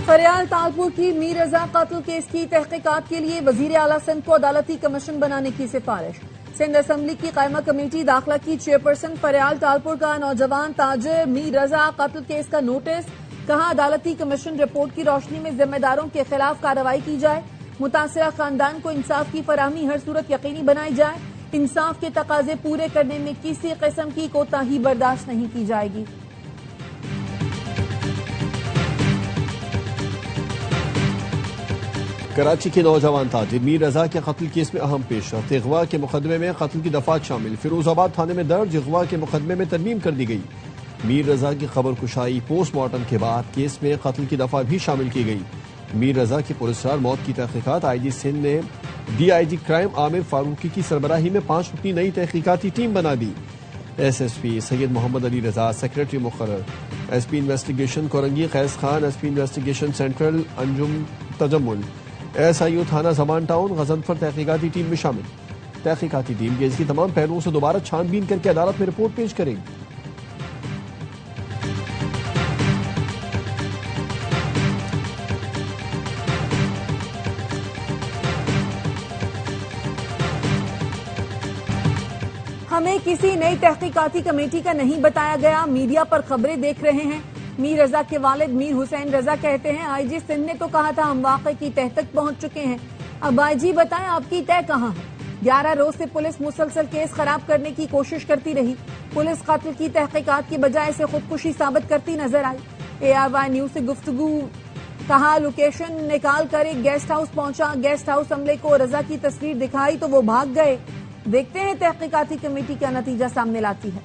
फरियाल तालपुर की मीर रजा कत्ल केस की तहकीकात के लिए वजीर आला सिंध को अदालती कमीशन बनाने की सिफारिश। सिंध असम्बली की कायमा कमेटी दाखिला की चेयरपर्सन फरियाल तालपुर का नौजवान ताजिर मीर रजा कत्ल केस का नोटिस। कहा अदालती कमीशन रिपोर्ट की रोशनी में जिम्मेदारों के खिलाफ कार्रवाई की जाए। मुतासिरा खानदान को इंसाफ की फराहमी हर सूरत यकीनी बनाई जाए। इंसाफ के तकाजे पूरे करने में किसी किस्म की कोताही बर्दाश्त नहीं की जाएगी। कराची के नौजवान ताजिर मीर रजा के कत्ल केस में अहम पेशरफ्त। अगवा के मुकदमे में कत्ल की दफात शामिल। फिरोजाबाद थाने में दर्ज अगवा के मुकदमे में तरमीम कर दी गई। मीर रजा की खबर कुशाई पोस्टमार्टम के बाद केस में कत्ल की दफा भी शामिल की गई। मीर रजा की पुरस्कार मौत की तहकीकात आईजी सिंध ने DIG क्राइम आमिर फारूकी की सरबराही में 5 रुकनी नई तहकीकाती टीम बना दी। SSP सैयद मोहम्मद अली रजा सेक्रेटरी मुकर्रर। SP investigation Korangi Qais Khan. SP investigation central Anjum Tajammul. SIO थाना जमान टाउन गजनफर तहकीकाती टीम में शामिल। तहकीकाती टीम केस की तमाम पहलुओं से दोबारा छानबीन करके अदालत में रिपोर्ट पेश करेगी। हमें किसी नई तहकीकाती कमेटी का नहीं बताया गया। मीडिया पर खबरें देख रहे हैं। मीर रजा के वालिद मीर हुसैन रजा कहते हैं IG सिंध ने तो कहा था हम वाक़े की तह तक पहुंच चुके हैं। अब IG बताएं आपकी तय कहां है। 11 रोज से पुलिस मुसलसल केस खराब करने की कोशिश करती रही। पुलिस कत्ल की तहकीकात की बजाय इसे खुदकुशी साबित करती नजर आई। ARY न्यूज से गुफ्तगू। कहा लोकेशन निकाल कर एक गेस्ट हाउस पहुंचा। गेस्ट हाउस अमले को रजा की तस्वीर दिखाई तो वो भाग गए। देखते हैं तहकीकाती कमेटी क्या नतीजा सामने लाती है।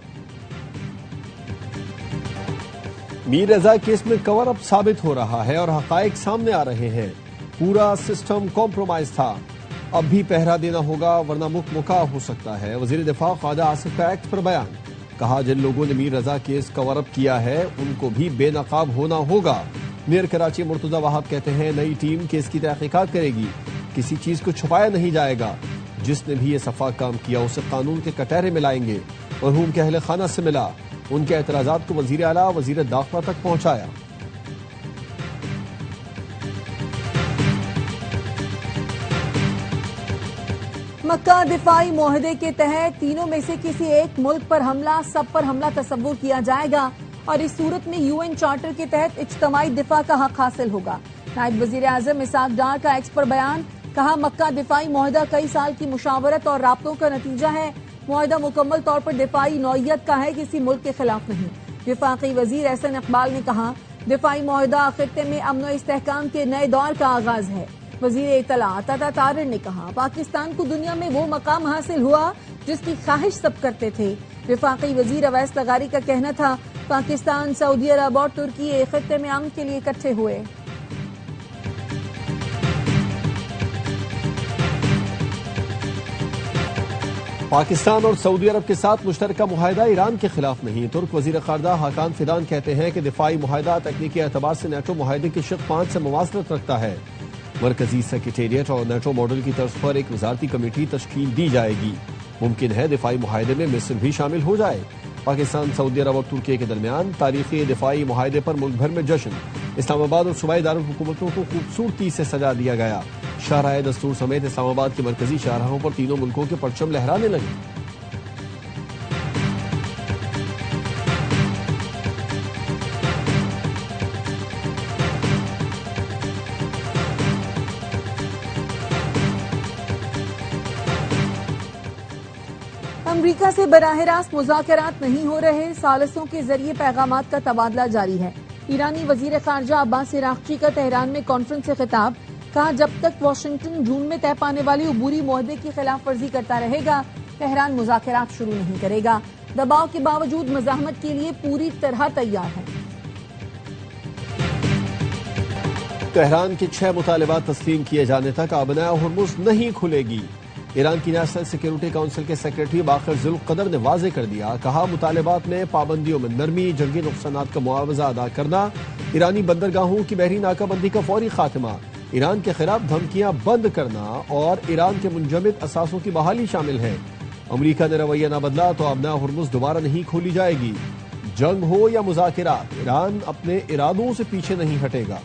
मीर रजा केस में कवर अप साबित हो रहा है और हकायक सामने आ रहे हैं। पूरा सिस्टम कॉम्प्रोमाइज था। अब भी पहरा देना होगा वरना मुका हो सकता है। वजीर दिफा ख्वाजा आसिफ का एक्ट पर बयान। कहा जिन लोगों ने मीर रजा केस कवर अप किया है उनको भी बेनकाब होना होगा। मेयर कराची मुर्तजा वहाब कहते हैं नई टीम केस की तहकीकात करेगी। किसी चीज को छुपाया नहीं जाएगा। जिसने भी ये सफा काम किया उसे कानून के कटहरे में लाएंगे। मरहूम के अहले खाना से मिला। उनके एतराजात को वजीर आला वजीर दाखिला तक पहुंचाया। मक्का दिफाई मुआहदे के तहत तीनों में से किसी एक मुल्क पर हमला सब पर हमला तस्वुर किया जाएगा और इस सूरत में UN चार्टर के तहत इज्तमाई दिफा का हक हासिल होगा। नायब वजीर आजम इसाक डार का एक्स पर बयान। कहा मक्का दिफाई मुआहदा कई साल की मुशावरत और राब्तों का नतीजा है। मुआहदा मुकम्मल तौर पर दिफाई नौइयत का है, किसी मुल्क के खिलाफ नहीं। विफाकी वजीर एहसन इकबाल ने कहा दिफाई मुआहदा खित्ते में अमन व इस्तेहकाम के नए दौर का आगाज है। वजीर इत्तलात अता तारिर ने कहा पाकिस्तान को दुनिया में वो मकाम हासिल हुआ जिसकी ख्वाहिश सब करते थे। विफाकी वजीर अवैस लगारी का कहना था पाकिस्तान, सऊदी अरब और तुर्की खित्ते में अमन के लिए इकट्ठे हुए। पाकिस्तान और सऊदी अरब के साथ मुश्तरका मुआहदा ईरान के खिलाफ नहीं। तुर्क वजीर खारजा हाकान फिदान कहते हैं कि दिफाई मुआहदा तकनीकी एतबार से नेटो मुआहदे के शिक 5 से मुवासलत रखता है। मरकजी सेक्रेटेरिएट और नेटो मॉडल की तर्ज पर एक वजारती कमेटी तश्कील दी जाएगी। मुमकिन है दिफाई मुआहदे में मिस्र भी शामिल हो जाए। पाकिस्तान, सऊदी अरब और तुर्की के दरमियान तारीखी दिफाई मुआहदे पर मुल्क भर में जश्न। इस्लामाबाद और सूबाई दारुल हुकूमतों को खूबसूरती से सजा दिया गया। शाहराह दस्तूर समेत इस्लामाबाद के मरकजी शाहराहों पर तीनों मुल्कों के परचम लहराने लगे। अमरीका से बराह रास्त मुज़ाकरात नहीं हो रहे। सालिसों के जरिए पैगामात का तबादला जारी है। ईरानी वजीर खारजा अब्बास इराक्ची का तेहरान में कॉन्फ्रेंस से खिताब। कहा जब तक वाशिंगटन जून में तय पाने वाली अबूरी मुआहदे की खिलाफ वर्जी करता रहेगा तेहरान मुज़ाकरात शुरू नहीं करेगा। दबाव के बावजूद मज़ाहमत के लिए पूरी तरह तैयार है। तेहरान के 6 मुतालिबात तस्लीम किए जाने तक आबनाए हुर्मुज़ नहीं खुलेगी। ईरान की नेशनल सिक्योरिटी काउंसिल के सेक्रेटरी बाखिर जुल्क़दर ने वाज़े कर दिया। कहा मुतालिबात में पाबंदियों में नरमी, जंगी नुकसानात का मुआवजा अदा करना, ईरानी बंदरगाहों की बहरी नाकाबंदी का फौरी खात्मा, ईरान के खिलाफ धमकियां बंद करना और ईरान के मुंजमद असासों की बहाली शामिल है। अमरीका ने रवैया न बदला तो आबनाए हुर्मुज़ दोबारा नहीं खोली जाएगी। जंग हो या मुज़ाकरात, ईरान अपने इरादों से पीछे नहीं हटेगा।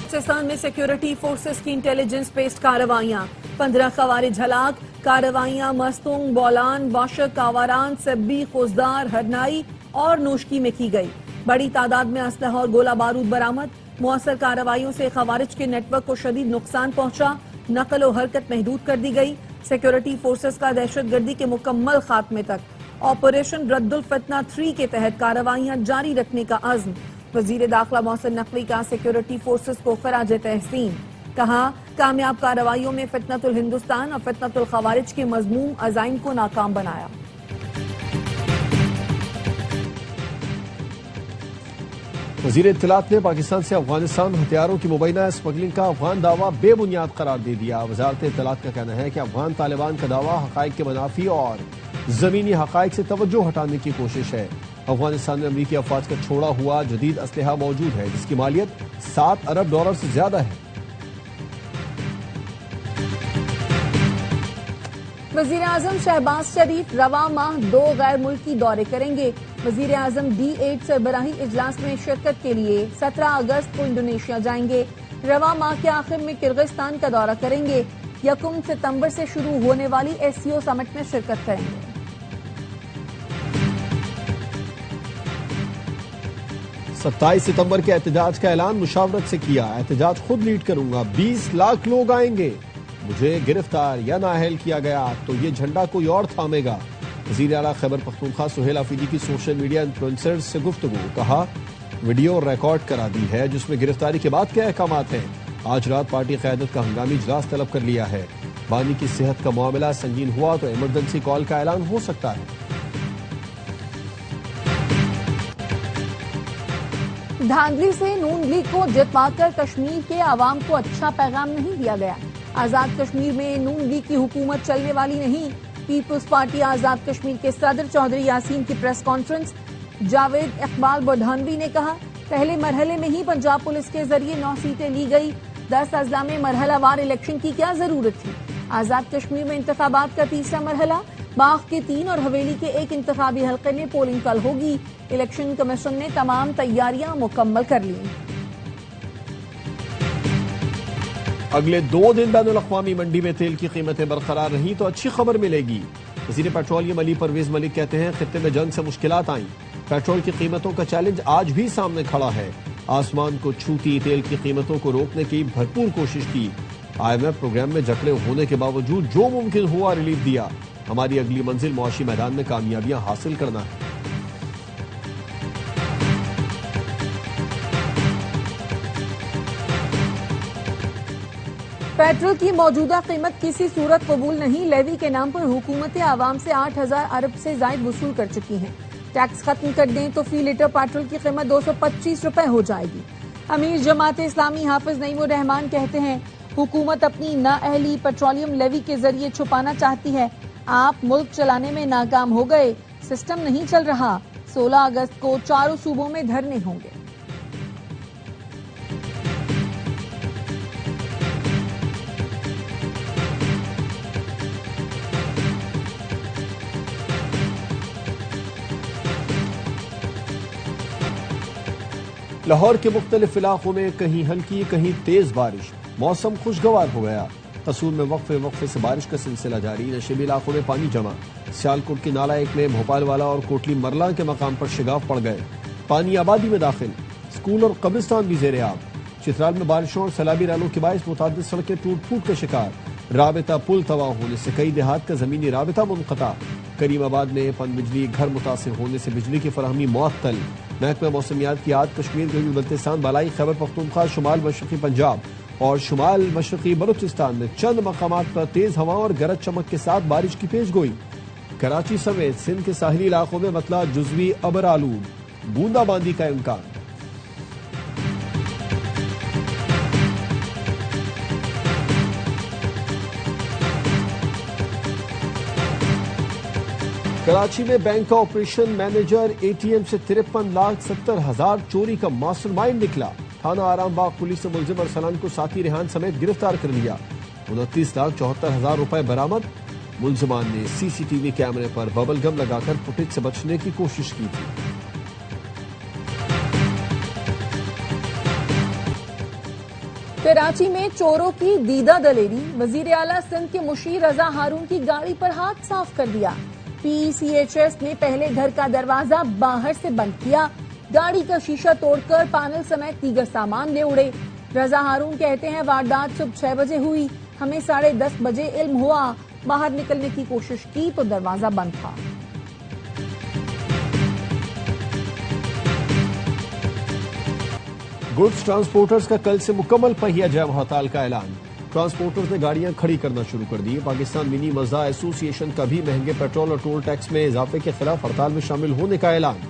बलूचिस्तान में सिक्योरिटी फोर्सेस की इंटेलिजेंस बेस्ड कार्रवाइयां, 15 खवारिज हलाक। कार्रवाइयां मस्तूंग, बौलान, बाशक, कावारान, सब्बी, खुजदार, हरनाई और नोशकी में की गई। बड़ी तादाद में असलहा और गोला बारूद बरामद। मुअस्सर कार्रवाइयों से खवारिज के नेटवर्क को शदीद नुकसान पहुंचा। नकल और हरकत महदूद कर दी गई। सिक्योरिटी फोर्सेस का दहशतगर्दी के मुकम्मल खात्मे तक ऑपरेशन रद्दुल फितना 3 के तहत कार्रवाइयां जारी रखने का अज़्म। वजीर दाखिला मोहसिन नकवी का सिक्योरिटी फोर्सेस को खराज तहसीन। कहा, कामयाब कार्रवाइयों में फितनतुल हिंदुस्तान और फितनतुल खवारिज के मज़मूम अज़ाइम को नाकाम बनाया। वजीर इत्तलात ने पाकिस्तान से अफगानिस्तान हथियारों की मुबैना स्मगलिंग का अफगान दावा बेबुनियाद करार दे दिया। वजारत इत्तलात का कहना है कि अफगान तालिबान का दावा हक़ाइक़ के मुनाफी और ज़मीनी हक़ाइक़ से तवज्जो हटाने की कोशिश है। अफगानिस्तान में अमरीकी अफवाज का छोड़ा हुआ जदीद असलहा मौजूद है, जिसकी मालियत $7 अरब से ज्यादा है। वजीर आजम शहबाज शरीफ रवा माह 2 गैर मुल्की दौरे करेंगे। वजीर आजम D8 सरबराही इजलास में शिरकत के लिए 17 अगस्त को इंडोनेशिया जाएंगे। रवा माह के आखिर में किर्गिस्तान का दौरा करेंगे। 1 सितंबर से शुरू होने वाली SCO समिट में शिरकत करेंगे। सत्ताईस सितंबर के एहतजाज का ऐलान मुशावरत से किया। एहतजाज खुद लीड करूंगा, 20 लाख लोग आएंगे। मुझे गिरफ्तार या नाअहल किया गया तो ये झंडा कोई और थामेगा। वज़ीर आला खैबर पख्तूनख्वा सुहेल आफरीदी की सोशल मीडिया इन्फ्लुएंसर्स से गुफ्तगू। कहा, वीडियो रिकॉर्ड करा दी है जिसमें गिरफ्तारी के बाद क्या अहकामात हैं। आज रात पार्टी क़यादत का हंगामी इजलास तलब कर लिया है। बानी की सेहत का मामला संगीन हुआ तो इमरजेंसी कॉल का ऐलान हो सकता है। धांधली से नून लीग को जितवाकर कश्मीर के आवाम को अच्छा पैगाम नहीं दिया गया। आजाद कश्मीर में नून लीग की हुकूमत चलने वाली नहीं। पीपुल्स पार्टी आजाद कश्मीर के सदर चौधरी यासीन की प्रेस कॉन्फ्रेंस। जावेद इकबाल बुरहानवी ने कहा, पहले मरहले में ही पंजाब पुलिस के जरिए 9 सीटें ली गई। 10 अजला में मरहलावार इलेक्शन की क्या जरूरत थी। आजाद कश्मीर में इंतखाबात का तीसरा मरहला, बाग के 3 और हवेली के 1 इंतखाबी हल्के में पोलिंग कल होगी। इलेक्शन कमीशन ने तमाम तैयारियां मुकम्मल कर ली। अगले 2 दिन बैनुल अक़वामी मंडी में तेल की कीमतें बरकरार रही तो अच्छी खबर मिलेगी। वज़ीर पेट्रोलियम अली परवेज मलिक कहते हैं, खित्ते में जंग से मुश्किलात आईं। पेट्रोल की कीमतों का चैलेंज आज भी सामने खड़ा है। आसमान को छूती तेल की कीमतों को रोकने की भरपूर कोशिश की। IMF प्रोग्राम में जकड़े होने के बावजूद जो मुमकिन हुआ रिलीफ दिया। हमारी अगली मंजिल मुआशी मैदान में कामयाबियां हासिल करना है। पेट्रोल की मौजूदा कीमत किसी सूरत कबूल नहीं। लेवी के नाम पर हुकूमतें आवाम से 8,000 अरब से जायद वसूल कर चुकी हैं। टैक्स खत्म कर दें तो फी लीटर पेट्रोल की कीमत 225 रुपए हो जाएगी। अमीर जमात इस्लामी हाफिज नईमुर रहमान कहते हैं, हुकूमत अपनी नाअहली पेट्रोलियम लेवी के जरिए छुपाना चाहती है। आप मुल्क चलाने में नाकाम हो गए, सिस्टम नहीं चल रहा। 16 अगस्त को चारों सूबों में धरने होंगे। लाहौर के मुख्तलिफ इलाकों में कहीं हल्की कहीं तेज बारिश। मौसम खुशगवार हो गया। कसूर में वक्फे से बारिश का सिलसिला जारी। नशेबी इलाकों में पानी जमा। सियालकोट की नाला 1 में भोपाल वाला और कोटली मरला के मकाम पर शिगाफ पड़ गए। पानी आबादी में दाखिल। स्कूल और कब्रिस्तान भी जेर आब। चित्राल में बारिशों और सैलाबी रैलों के बायस मुतादिद सड़कें टूट फूट के शिकार। राबिता पुल तबाह होने से कई देहात का जमीनी राबिता मुनक़ता। करीमाबाद में पन बिजली घर मुतासिर होने से बिजली की फराहमी मुअत्तल। महकमा मौसमियात की आज कश्मीर, गंज बल्तिस्तान, बालाई खैबर पख्तूनख्वा, शुमाल मशरक़ी पंजाब और शुमाल मशरक़ी बलूचिस्तान में चंद मकामात पर तेज हवा और गरज चमक के साथ बारिश की पेशगोई। कराची समेत सिंध के साहिली इलाकों में मतला जुज़वी अबर आलूद, बूंदाबांदी का इम्कान। कराची में बैंक का ऑपरेशन मैनेजर ATM से 53,70,000 चोरी का मास्टरमाइंड निकला। थाना आराम बाग पुलिस ने मुलजिम अरसलान को साथी रेहान समेत गिरफ्तार कर लिया। 29,74,000 रुपए बरामद। मुलजिमान ने CCTV कैमरे पर बबल गम लगाकर फुटेज से बचने की कोशिश की थी। कराची में चोरों की दीदा दलेरी, वजीर आला सिंध के मुशीर रजा हारून की गाड़ी पर हाथ साफ कर दिया। PCHS ने पहले घर का दरवाजा बाहर से बंद किया, गाड़ी का शीशा तोड़कर पैनल समेत दीगर सामान ले उड़े। रजा हारून कहते हैं वारदात सुबह 6 बजे हुई, हमें 10:30 बजे इल्म हुआ, बाहर निकलने की कोशिश की तो दरवाजा बंद था। गुड्स ट्रांसपोर्टर्स का कल से मुकम्मल पहिया जाम हड़ताल का ऐलान। ट्रांसपोर्टर्स ने गाड़ियां खड़ी करना शुरू कर दी। पाकिस्तान मिनी मज़दा एसोसिएशन का भी महंगे पेट्रोल और टोल टैक्स में इजाफे के खिलाफ हड़ताल में शामिल होने का ऐलान।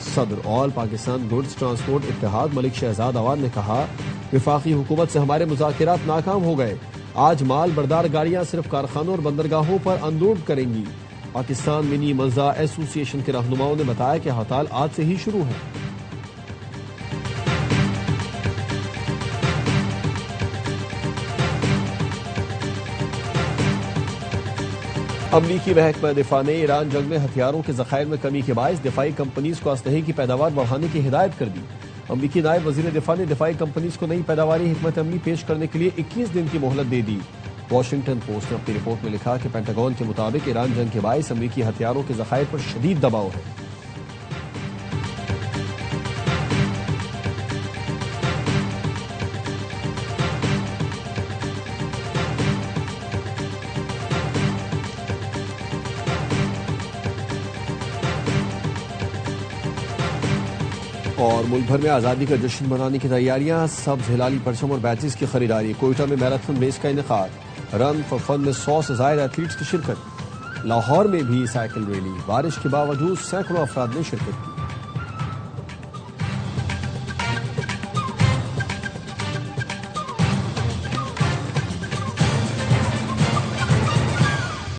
सदर ऑल पाकिस्तान गुड्स ट्रांसपोर्ट इत्तेहाद मलिक शहजाद अवान ने कहा, वफाकी हुकूमत से हमारे मुज़ाकिरात नाकाम हो गए। आज माल बरदार गाड़ियां सिर्फ कारखानों और बंदरगाहों पर अनलोड करेंगी। पाकिस्तान मिनी मज़दा एसोसिएशन के रहनुमाओं ने बताया कि हड़ताल आज से ही शुरू है। अमरीकी महकमा दिफा ने ईरान जंग में हथियारों के ज़खायर में कमी के बायस दिफाई कंपनीज को असलहे की पैदावार बढ़ाने की हिदायत कर दी। अमरीकी नायब वजीर दिफा ने दिफाई कंपनीज को नई पैदावारी हिकमत अमली पेश करने के लिए 21 दिन की मोहलत दे दी। वॉशिंगटन पोस्ट ने अपनी रिपोर्ट में लिखा कि पेंटागन के मुताबिक ईरान जंग के बायस अमरीकी हथियारों के ज़खायर पर शदीद दबाव है। और मुल्क भर में आज़ादी का जश्न मनाने की तैयारियां, सब्ज हिलाली परचम और बैचेस की खरीदारी। कोयटा में मैराथन रेस का इनेकाद, रन फॉर फन में 100 से ज़ायद एथलीट्स की शिरकत। लाहौर में भी साइकिल रैली, बारिश के बावजूद सैकड़ों अफराद ने शिरकत की।